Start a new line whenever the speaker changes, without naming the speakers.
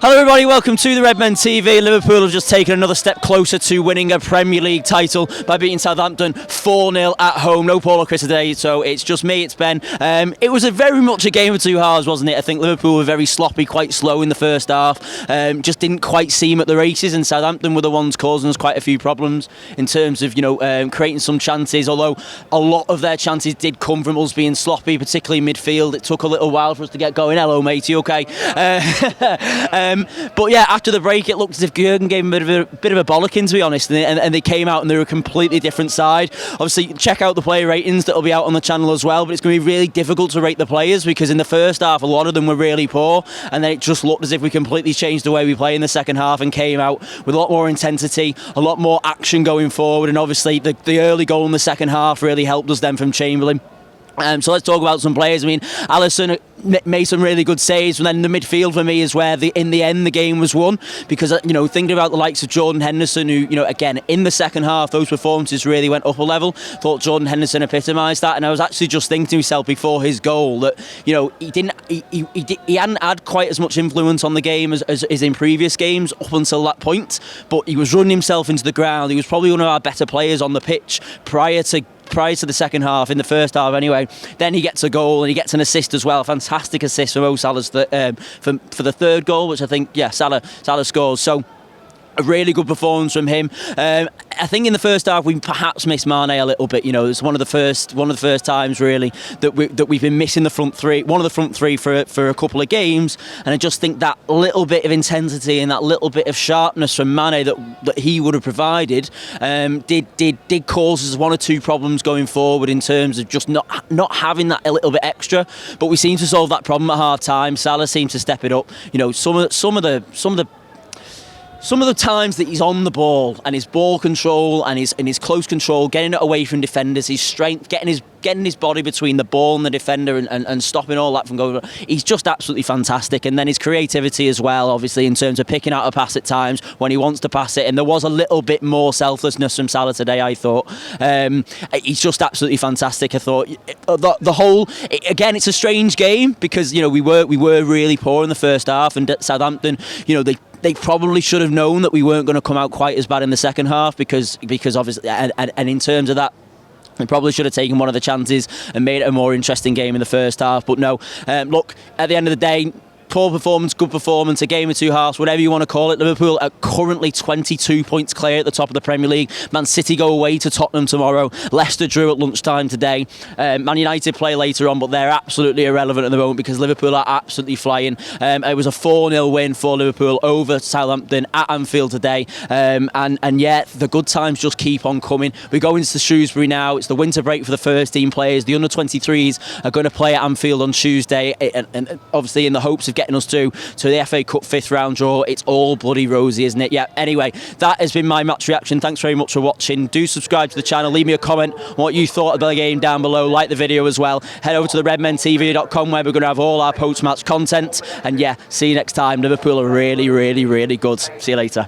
Hello everybody, welcome to the Redmen TV. Liverpool have just taken another step closer to winning a Premier League title by beating Southampton 4-0 at home. No Paul or Chris today, so it's just me, it's Ben. It was very much a game of two halves, wasn't it? I think Liverpool were very sloppy, quite slow in the first half. Just didn't quite seem at the races, and Southampton were the ones causing us quite a few problems in terms of, creating some chances, although a lot of their chances did come from us being sloppy, particularly midfield. It took a little while for us to get going. Hello matey, okay? But yeah, after the break, it looked as if Jurgen gave them a bit of a bollocking, to be honest, and they came out and they were a completely different side. Obviously, check out the player ratings that'll be out on the channel as well, but it's going to be really difficult to rate the players because in the first half, a lot of them were really poor, and then it just looked as if we completely changed the way we play in the second half and came out with a lot more intensity, a lot more action going forward, and obviously the early goal in the second half really helped us then from Chamberlain. So let's talk about some players. I mean, Alisson made some really good saves, and then the midfield for me is where in the end the game was won, because thinking about the likes of Jordan Henderson, who again in the second half those performances really went up a level. Thought Jordan Henderson epitomised that, and I was actually just thinking to myself before his goal that he hadn't had quite as much influence on the game as in previous games up until that point, but he was running himself into the ground. He was probably one of our better players on the pitch prior to the second half, in the first half anyway. Then he gets a goal and he gets an assist as well. Fantastic assist from Mo Salah's for the third goal, which I think Salah scores. So a really good performance from him. I think in the first half we perhaps missed Mane a little bit. It's one of the first times really that we've been missing one of the front three for a couple of games, and I just think that little bit of intensity and that little bit of sharpness from Mane that he would have provided did cause us one or two problems going forward in terms of just not having that a little bit extra. But we seem to solve that problem at half time. Salah seems to step it up. Some of the times that he's on the ball and his ball control and his close control, getting it away from defenders, his strength, getting his body between the ball and the defender and stopping all that from going, he's just absolutely fantastic. And then his creativity as well, obviously, in terms of picking out a pass at times when he wants to pass it. And there was a little bit more selflessness from Salah today, I thought. He's just absolutely fantastic, I thought. The whole, again, it's a strange game because, we were really poor in the first half, and Southampton, they probably should have known that we weren't going to come out quite as bad in the second half because obviously, and in terms of that, they probably should have taken one of the chances and made it a more interesting game in the first half. But no, look, at the end of the day, poor performance, good performance, a game of two halves, whatever you want to call it. Liverpool are currently 22 points clear at the top of the Premier League. Man City go away to Tottenham tomorrow. Leicester drew at lunchtime today. Man United play later on, but they're absolutely irrelevant at the moment because Liverpool are absolutely flying. It was a 4-0 win for Liverpool over Southampton at Anfield today. And yet, the good times just keep on coming. We go into Shrewsbury now. It's the winter break for the first team players. The under-23s are going to play at Anfield on Tuesday, and obviously in the hopes of getting us to the FA Cup fifth round draw. It's all bloody rosy, isn't it? Yeah, anyway, that has been my match reaction. Thanks very much for watching. Do subscribe to the channel, leave me a comment on what you thought of the game down below, like the video as well. Head over to the redmentv.com where we're going to have all our post-match content, and yeah, see you next time. Liverpool are really, really, really good. See you later.